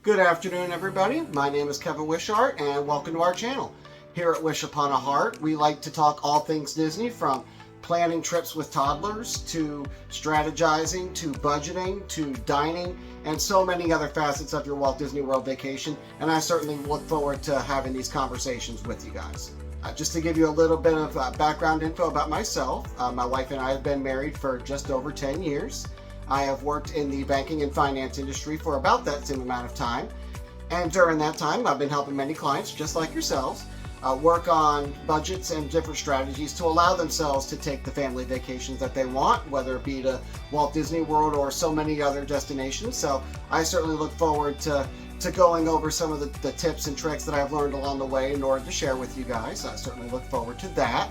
Good afternoon, everybody. My name is Kevin Wishart, and welcome to our channel. Here at Wish Upon a Heart, we like to talk all things Disney, from planning trips with toddlers, to strategizing, to budgeting, to dining, and so many other facets of your Walt Disney World vacation. And I certainly look forward to having these conversations with you guys. Just to give you a little bit of background info about myself, my wife and I have been married for just over 10 years. I have worked in the banking and finance industry for about that same amount of time. And during that time, I've been helping many clients, just like yourselves, work on budgets and different strategies to allow themselves to take the family vacations that they want, whether it be to Walt Disney World or so many other destinations. So I certainly look forward to going over some of the tips and tricks that I've learned along the way in order to share with you guys. I certainly look forward to that.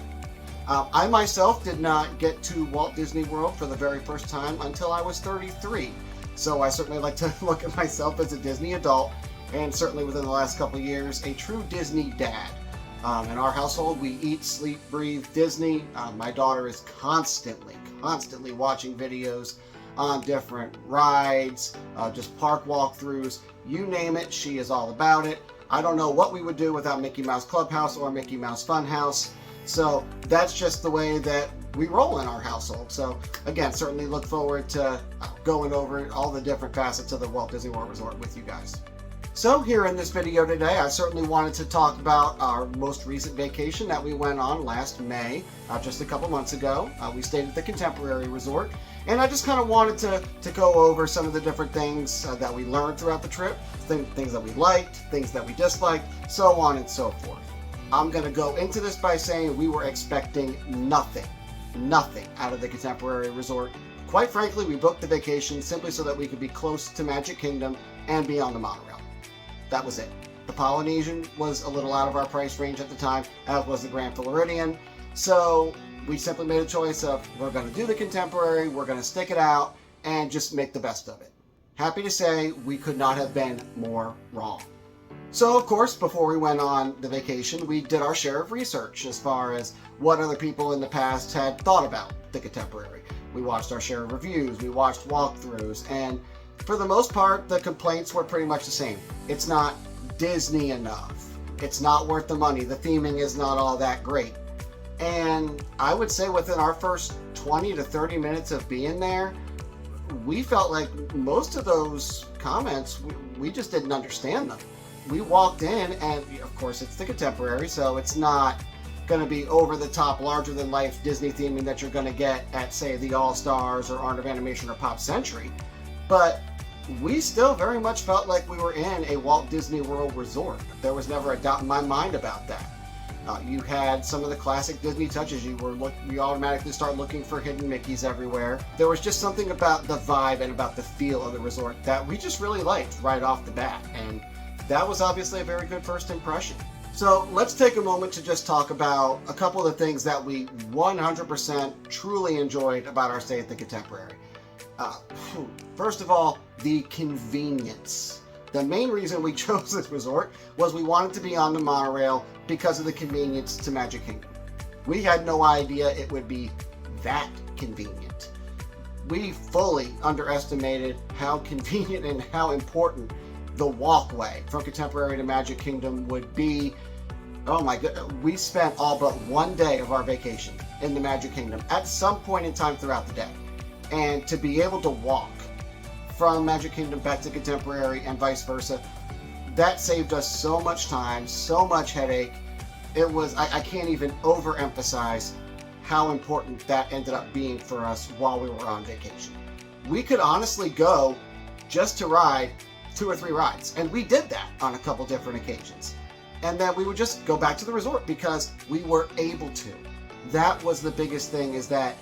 I myself did not get to Walt Disney World for the very first time until I was 33. So I certainly like to look at myself as a Disney adult, and certainly within the last couple of years, a true Disney dad. In our household, we eat, sleep, breathe Disney. My daughter is constantly watching videos on different rides, just park walkthroughs, you name it, she is all about it. I don't know what we would do without Mickey Mouse Clubhouse or Mickey Mouse Funhouse. So that's just the way that we roll in our household. So again, certainly look forward to going over all the different facets of the Walt Disney World Resort with you guys. So here in this video today, I certainly wanted to talk about our most recent vacation that we went on last May, just a couple months ago. We stayed at the Contemporary Resort, and I just kind of wanted to go over some of the different things that we learned throughout the trip, things that we liked, things that we disliked, so on and so forth. I'm going to go into this by saying we were expecting nothing out of the Contemporary Resort. Quite frankly, we booked the vacation simply so that we could be close to Magic Kingdom and be on the monorail. That was it. The Polynesian was a little out of our price range at the time, as was the Grand Floridian. So we simply made a choice of, we're going to do the Contemporary, we're going to stick it out, and just make the best of it. Happy to say we could not have been more wrong. So, of course, before we went on the vacation, we did our share of research as far as what other people in the past had thought about the Contemporary. We watched our share of reviews, we watched walkthroughs, and for the most part, the complaints were pretty much the same. It's not Disney enough. It's not worth the money. The theming is not all that great. And I would say within our first 20 to 30 minutes of being there, we felt like most of those comments, we just didn't understand them. We walked in, and of course it's the Contemporary, so it's not going to be over the top, larger than life Disney theming that you're going to get at, say, the All Stars or Art of Animation or Pop Century. But we still very much felt like we were in a Walt Disney World resort. There was never a doubt in my mind about that. You had some of the classic Disney touches. You automatically start looking for hidden Mickeys everywhere. There was just something about the vibe and about the feel of the resort that we just really liked right off the bat. And that was obviously a very good first impression. So let's take a moment to just talk about a couple of the things that we 100% truly enjoyed about our stay at the Contemporary. First of all, the convenience. The main reason we chose this resort was we wanted to be on the monorail because of the convenience to Magic Kingdom. We had no idea it would be that convenient. We fully underestimated how convenient and how important the walkway from Contemporary to Magic Kingdom would be. Oh my goodness, we spent all but one day of our vacation in the Magic Kingdom at some point in time throughout the day. And to be able to walk from Magic Kingdom back to Contemporary and vice versa, that saved us so much time, so much headache. It was, I can't even overemphasize how important that ended up being for us while we were on vacation. We could honestly go just to ride 2 or 3 rides, and we did that on a couple different occasions. And then we would just go back to the resort because we were able to. That was the biggest thing, is that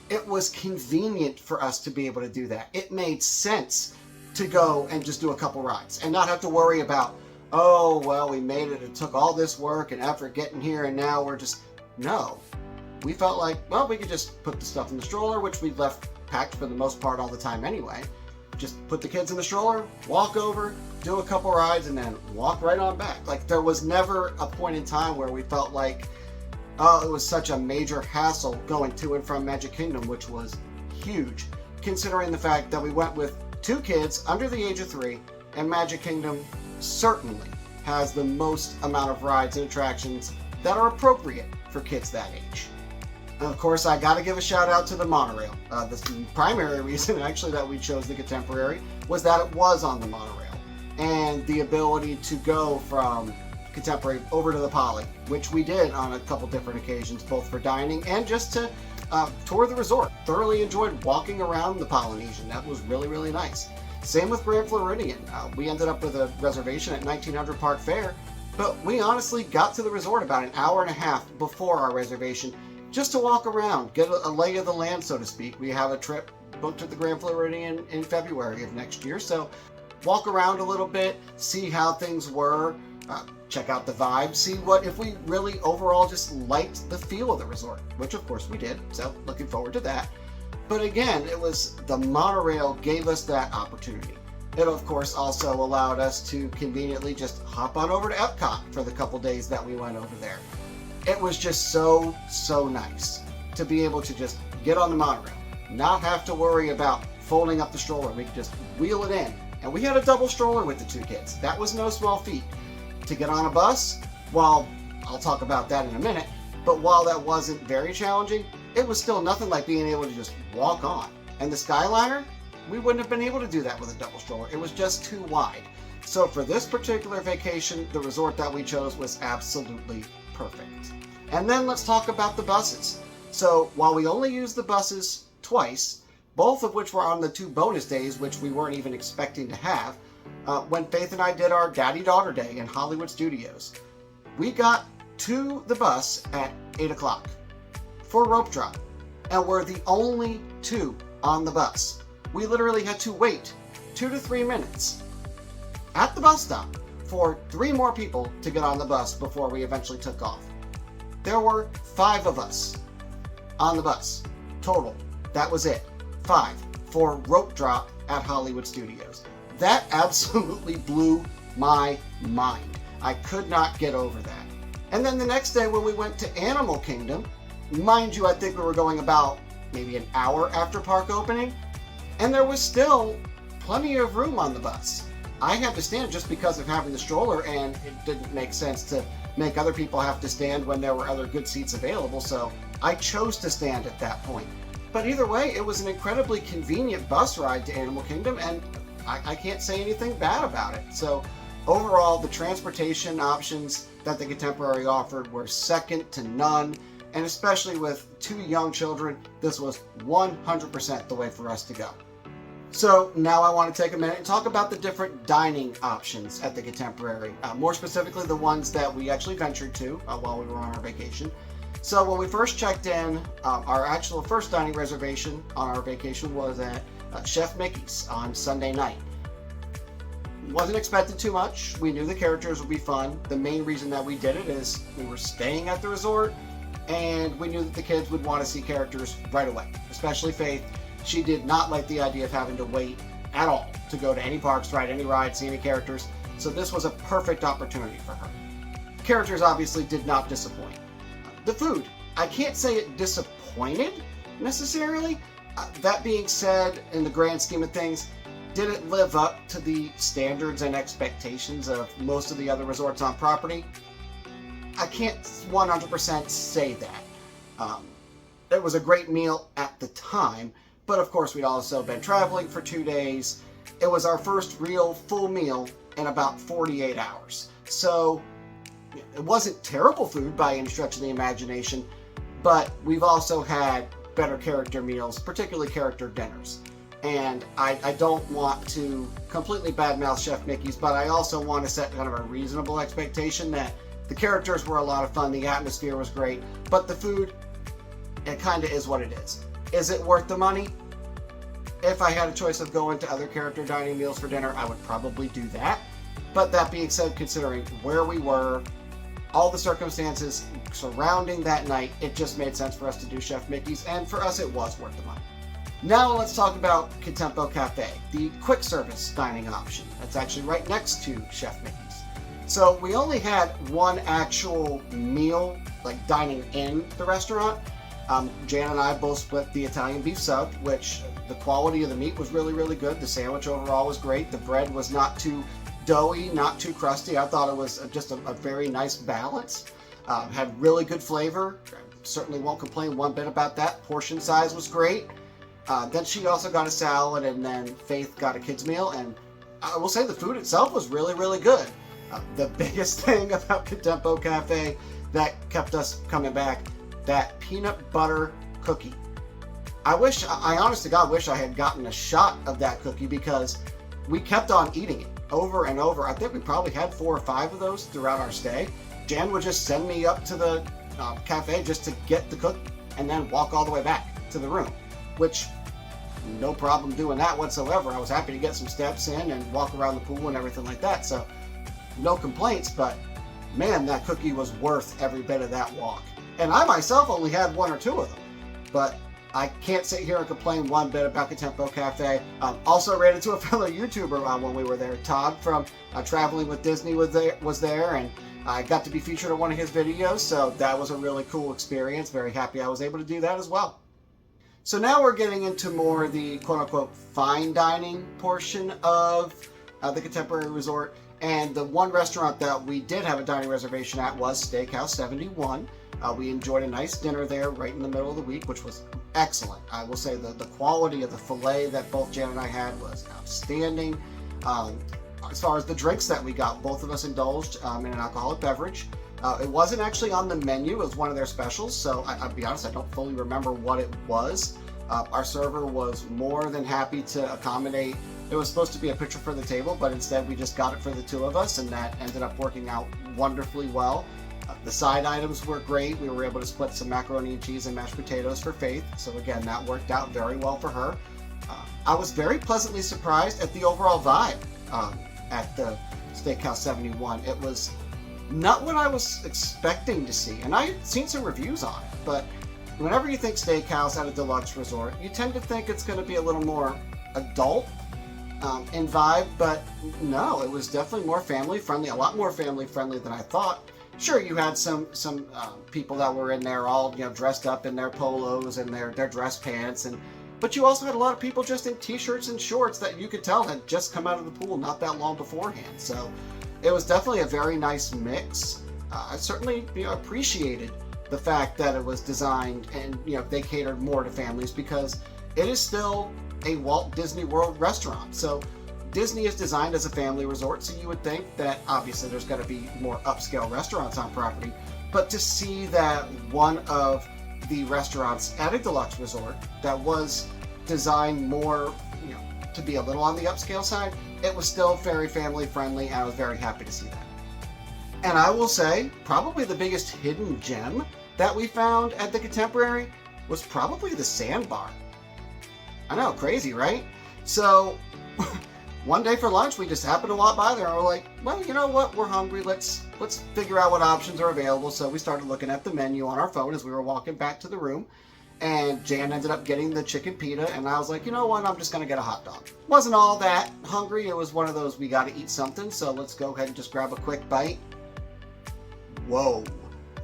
it was convenient for us to be able to do that. It made sense to go and just do a couple rides and not have to worry about, oh, well, we made it. It took all this work and effort getting here, and now we're just... No. We felt like, well, we could just put the stuff in the stroller, which we left packed for the most part all the time anyway. Just put the kids in the stroller, walk over, do a couple rides, and then walk right on back. Like, there was never a point in time where we felt like, oh, it was such a major hassle going to and from Magic Kingdom, which was huge, considering the fact that we went with 2 kids under the age of 3 and Magic Kingdom certainly has the most amount of rides and attractions that are appropriate for kids that age. And of course, I gotta give a shout out to the monorail. The primary reason actually that we chose the Contemporary was that it was on the monorail, and the ability to go from Contemporary over to the Poly, which we did on a couple different occasions, both for dining and just to tour the resort. Thoroughly enjoyed walking around the Polynesian. That was really, really nice. Same with Grand Floridian. We ended up with a reservation at 1900 Park Fair, but we honestly got to the resort about an hour and a half before our reservation just to walk around, get a lay of the land, so to speak. We have a trip booked to the Grand Floridian in February of next year, so walk around a little bit, see how things were, check out the vibe, see if we really overall just liked the feel of the resort, which of course we did, so looking forward to that. But again, it was the monorail gave us that opportunity. It of course also allowed us to conveniently just hop on over to EPCOT for the couple days that we went over there. It was just so nice to be able to just get on the monorail, not have to worry about folding up the stroller. We could just wheel it in, and we had a double stroller with the two kids. That was no small feat. To get on a bus, while I'll talk about that in a minute, but while that wasn't very challenging, it was still nothing like being able to just walk on. And the Skyliner, we wouldn't have been able to do that with a double stroller. It was just too wide. So for this particular vacation, the resort that we chose was absolutely perfect. And then let's talk about the buses. So while we only used the buses twice, both of which were on the 2 bonus days, which we weren't even expecting to have, when Faith and I did our Daddy-Daughter Day in Hollywood Studios, we got to the bus at 8 o'clock for rope drop, and we're the only 2 on the bus. We literally had to wait 2 to 3 minutes at the bus stop for 3 more people to get on the bus before we eventually took off. There were 5 of us on the bus total. That was it. 5 for rope drop at Hollywood Studios. That absolutely blew my mind. I could not get over that. And then the next day when we went to Animal Kingdom, mind you, I think we were going about maybe an hour after park opening, and there was still plenty of room on the bus. I had to stand just because of having the stroller, and it didn't make sense to make other people have to stand when there were other good seats available, so I chose to stand at that point. But either way, it was an incredibly convenient bus ride to Animal Kingdom, and I can't say anything bad about it. So overall, the transportation options that the Contemporary offered were second to none, and especially with 2 young children, this was 100% the way for us to go. So now I want to take a minute and talk about the different dining options at the Contemporary, more specifically the ones that we actually ventured to while we were on our vacation. So when we first checked in, our actual first dining reservation on our vacation was at Chef Mickey's on Sunday night. Wasn't expecting too much. We knew the characters would be fun. The main reason that we did it is we were staying at the resort, and we knew that the kids would want to see characters right away, especially Faith. She did not like the idea of having to wait at all to go to any parks, ride any rides, see any characters, so this was a perfect opportunity for her. Characters obviously did not disappoint. The food, I can't say it disappointed necessarily. That being said, in the grand scheme of things, did it live up to the standards and expectations of most of the other resorts on property? I can't 100% say that. It was a great meal at the time, but of course we'd also been traveling for 2 days. It was our first real full meal in about 48 hours. So it wasn't terrible food by any stretch of the imagination, but we've also had better character meals, particularly character dinners. And I don't want to completely badmouth Chef Mickey's, but I also want to set kind of a reasonable expectation that the characters were a lot of fun, the atmosphere was great, but the food, it kind of is what it is. Is it worth the money? If I had a choice of going to other character dining meals for dinner, I would probably do that. But that being said, considering where we were, all the circumstances surrounding that night, it just made sense for us to do Chef Mickey's, and for us it was worth the money. Now let's talk about Contempo Cafe, the quick service dining option. That's actually right next to Chef Mickey's. So we only had one actual meal, like dining in the restaurant, Jan and I both split the Italian beef sub, which the quality of the meat was really, really good. The sandwich overall was great. The bread was not too doughy, not too crusty. I thought it was just a very nice balance. Had really good flavor. Certainly won't complain one bit about that. Portion size was great. Then she also got a salad, and then Faith got a kid's meal. And I will say the food itself was really, really good. The biggest thing about Contempo Cafe that kept us coming back, that peanut butter cookie. I honest to God wish I had gotten a shot of that cookie, because we kept on eating it over and over. I think we probably had 4 or 5 of those throughout our stay. Jan would just send me up to the cafe just to get the cookie and then walk all the way back to the room, which no problem doing that whatsoever. I was happy to get some steps in and walk around the pool and everything like that, so no complaints. But man, that cookie was worth every bit of that walk. And I myself only had 1 or 2 of them, but I can't sit here and complain one bit about Contempo Cafe. Also ran into a fellow YouTuber when we were there. Todd from Traveling with Disney was there, and I got to be featured on one of his videos, so that was a really cool experience. Very happy I was able to do that as well. So now we're getting into more the quote-unquote fine dining portion of the Contemporary Resort. And the one restaurant that we did have a dining reservation at was Steakhouse 71. We enjoyed a nice dinner there right in the middle of the week, which was excellent. I will say the quality of the filet that both Jan and I had was outstanding. As far as the drinks that we got, both of us indulged in an alcoholic beverage. It wasn't actually on the menu. It was one of their specials, so I'll be honest, I don't fully remember what it was. Our server was more than happy to accommodate. It was supposed to be a picture for the table, but instead we just got it for the 2 of us, and that ended up working out wonderfully well. The side items were great. We were able to split some macaroni and cheese and mashed potatoes for Faith, so again, that worked out very well for her. I was very pleasantly surprised at the overall vibe at the Steakhouse 71. It was not what I was expecting to see, and I had seen some reviews on it, but whenever you think steakhouse at a deluxe resort, you tend to think it's going to be a little more adult in vibe, but no, it was definitely more family friendly, a lot more family friendly than I thought. Sure, you had some people that were in there all dressed up in their polos and their dress pants, but you also had a lot of people just in t-shirts and shorts that you could tell had just come out of the pool not that long beforehand. So it was definitely a very nice mix. I certainly appreciated the fact that it was designed and they catered more to families, because it is still a Walt Disney World restaurant. So Disney is designed as a family resort, so you would think that obviously there's got to be more upscale restaurants on property, but to see that one of the restaurants at a deluxe resort that was designed more to be a little on the upscale side, it was still very family friendly, and I was very happy to see that. And I will say, probably the biggest hidden gem that we found at the Contemporary was probably the sandbar. I know, crazy, right? So one day for lunch, we just happened to walk by there, and we're like, well, you know what? We're hungry. Let's figure out what options are available. So we started looking at the menu on our phone as we were walking back to the room. And Jan ended up getting the chicken pita, and I was like, you know what? I'm just going to get a hot dog. Wasn't all that hungry. It was one of those, we got to eat something, so let's go ahead and just grab a quick bite. Whoa.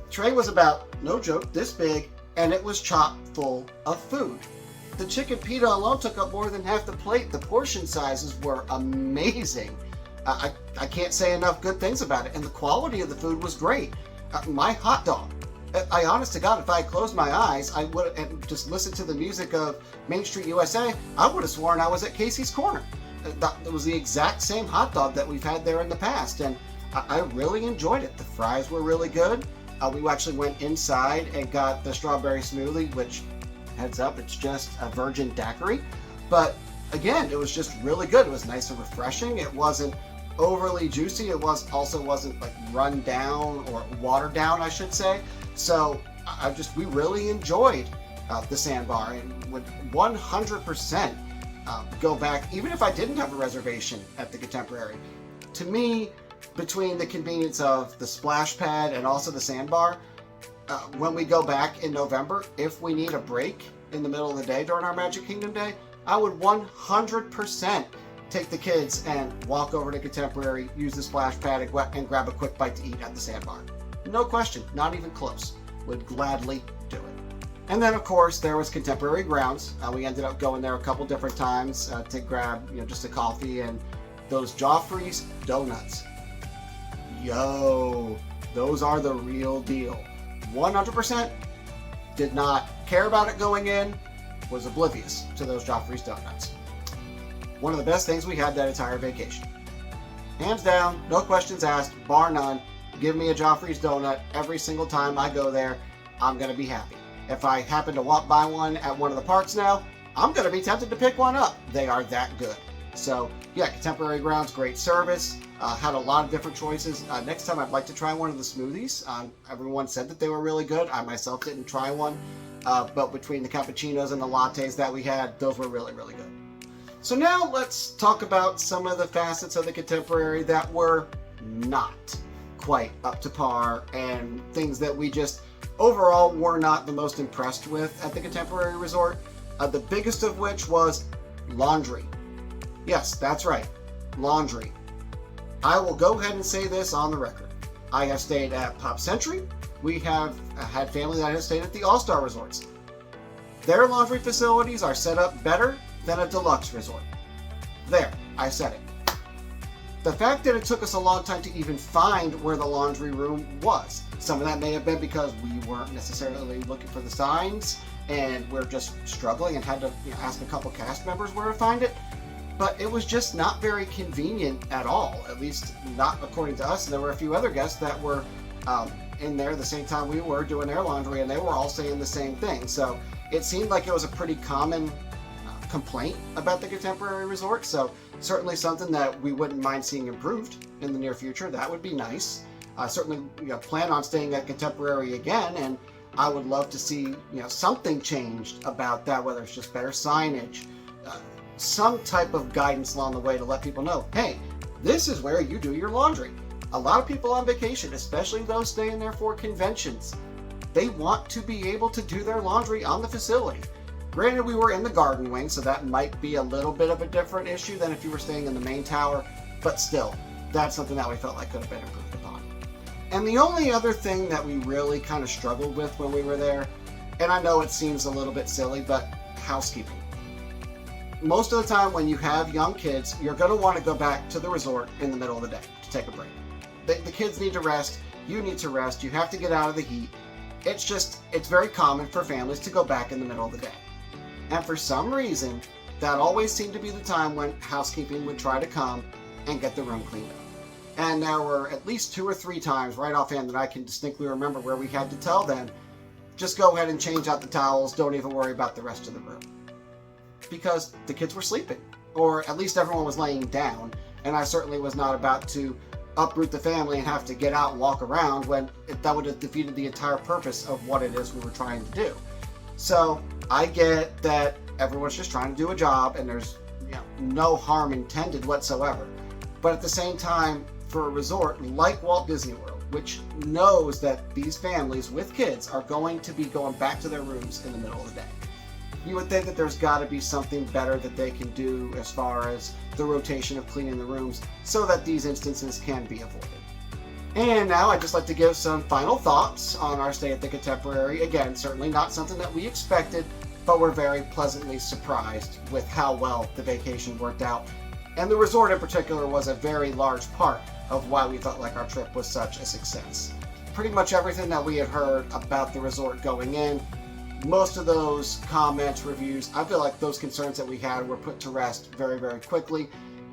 Tray was about, no joke, this big, and it was chock full of food. The chicken pita alone took up more than half the plate. The portion sizes were amazing. I can't say enough good things about it, and the quality of the food was great. My hot dog, I honest to God, if I had closed my eyes, I would and just listened to the music of Main Street USA, I would have sworn I was at Casey's Corner. It was the exact same hot dog that we've had there in the past, and I really enjoyed it. The fries were really good. We actually went inside and got the strawberry smoothie, which, heads up, it's just a virgin daiquiri. But again, it was just really good. It was nice and refreshing. It wasn't overly juicy. It wasn't like run down or watered down, I should say. So we really enjoyed the sandbar, and would 100% go back, even if I didn't have a reservation at the Contemporary. To me, between the convenience of the splash pad and also the sandbar, when we go back in November, if we need a break in the middle of the day during our Magic Kingdom day, I would 100% take the kids and walk over to Contemporary, use the splash pad, and grab a quick bite to eat at the sandbar. No question, not even close. Would gladly do it. And then, of course, there was Contemporary Grounds. We ended up going there a couple different times to grab, just a coffee and those Joffrey's donuts. Yo, those are the real deal. 100% did not care about it going in, was oblivious to those Joffrey's donuts. One of the best things we had that entire vacation. Hands down, no questions asked, bar none. Give me a Joffrey's donut every single time I go there. I'm going to be happy. If I happen to walk by one at one of the parks now, I'm going to be tempted to pick one up. They are that good. So, yeah, Contemporary Grounds, great service. Had a lot of different choices. Next time I'd like to try one of the smoothies. Everyone said that they were really good. I myself didn't try one. But between the cappuccinos and the lattes that we had, those were really, really good. So now let's talk about some of the facets of the Contemporary that were not quite up to par and things that we just overall were not the most impressed with at the Contemporary Resort. The biggest of which was laundry. Yes, that's right, laundry. I will go ahead and say this on the record. I have stayed at Pop Century. We have had family that has stayed at the All-Star Resorts. Their laundry facilities are set up better than a deluxe resort. There, I said it. The fact that it took us a long time to even find where the laundry room was. Some of that may have been because we weren't necessarily looking for the signs and we're just struggling and had to ask a couple cast members where to find it. But it was just not very convenient at all, at least not according to us. And there were a few other guests that were in there the same time we were doing their laundry, and they were all saying the same thing. So it seemed like it was a pretty common complaint about the Contemporary Resort. So certainly something that we wouldn't mind seeing improved in the near future. That would be nice. Certainly plan on staying at Contemporary again, and I would love to see something changed about that, whether it's just better signage, some type of guidance along the way to let people know, hey, this is where you do your laundry. A lot of people on vacation, especially those staying there for conventions, they want to be able to do their laundry on the facility. Granted, we were in the garden wing, so that might be a little bit of a different issue than if you were staying in the main tower, but still, that's something that we felt like could have been improved upon. And the only other thing that we really kind of struggled with when we were there, and I know it seems a little bit silly, but housekeeping. Most of the time when you have young kids, you're going to want to go back to the resort in the middle of the day to take a break. The kids need to rest, you need to rest, you have to get out of the heat. It's very common for families to go back in the middle of the day. And for some reason, that always seemed to be the time when housekeeping would try to come and get the room cleaned up. And there were at least 2 or 3 times right offhand that I can distinctly remember where we had to tell them, just go ahead and change out the towels, don't even worry about the rest of the room. Because the kids were sleeping, or at least everyone was laying down, and I certainly was not about to uproot the family and have to get out and walk around when that would have defeated the entire purpose of what it is we were trying to do. So I get that everyone's just trying to do a job and there's no harm intended whatsoever. But at the same time, for a resort like Walt Disney World, which knows that these families with kids are going to be going back to their rooms in the middle of the day, you would think that there's got to be something better that they can do as far as the rotation of cleaning the rooms so that these instances can be avoided. And now I'd just like to give some final thoughts on our stay at the Contemporary. Again, certainly not something that we expected, but we're very pleasantly surprised with how well the vacation worked out. And the resort in particular was a very large part of why we felt like our trip was such a success. Pretty much everything that we had heard about the resort going in, most of those comments, reviews, I feel like those concerns that we had were put to rest very, very quickly.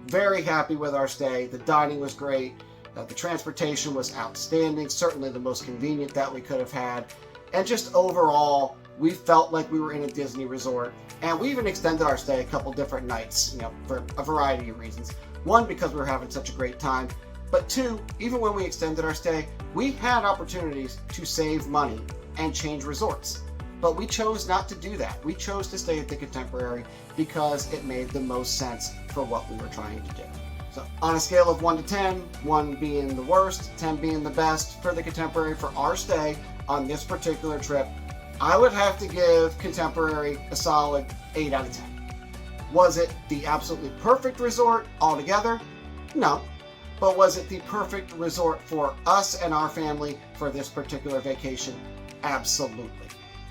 Very happy with our stay. The dining was great. The transportation was outstanding. Certainly the most convenient that we could have had. And just overall, we felt like we were in a Disney resort. And we even extended our stay a couple different nights, for a variety of reasons. One, because we were having such a great time. But 2, even when we extended our stay, we had opportunities to save money and change resorts. But we chose not to do that. We chose to stay at the Contemporary because it made the most sense for what we were trying to do. So on a scale of 1 to 10, 1 being the worst, 10 being the best for the Contemporary for our stay on this particular trip, I would have to give Contemporary a solid 8 out of 10. Was it the absolutely perfect resort altogether? No. But was it the perfect resort for us and our family for this particular vacation? Absolutely.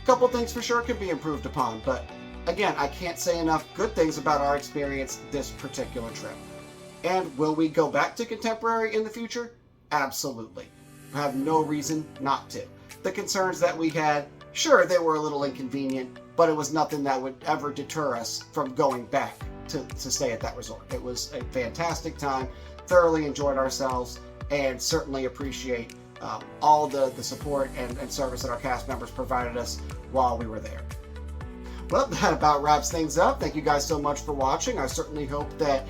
couple things for sure could be improved upon, but again, I can't say enough good things about our experience this particular trip. And will we go back to contemporary in the future? Absolutely. I have no reason not to. The concerns that we had, sure, they were a little inconvenient, but it was nothing that would ever deter us from going back to stay at that resort. It was a fantastic time, thoroughly enjoyed ourselves, and certainly appreciate all the support and service that our cast members provided us while we were there. Well, that about wraps things up. Thank you guys so much for watching. I certainly hope that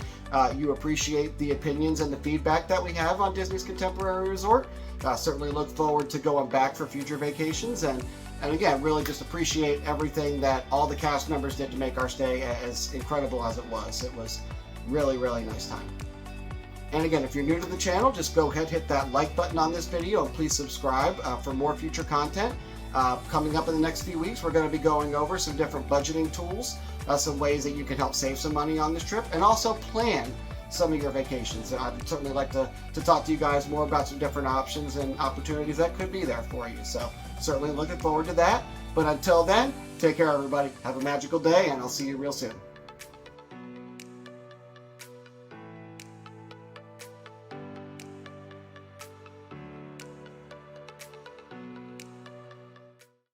you appreciate the opinions and the feedback that we have on Disney's Contemporary Resort. Certainly look forward to going back for future vacations, and again, really just appreciate everything that all the cast members did to make our stay as incredible as it was. It was really, really nice time. And again, if you're new to the channel, just go ahead, hit that like button on this video, and please subscribe for more future content. Coming up in the next few weeks, we're going to be going over some different budgeting tools, some ways that you can help save some money on this trip, and also plan some of your vacations. And I'd certainly like to talk to you guys more about some different options and opportunities that could be there for you. So certainly looking forward to that. But until then, take care, everybody. Have a magical day, and I'll see you real soon.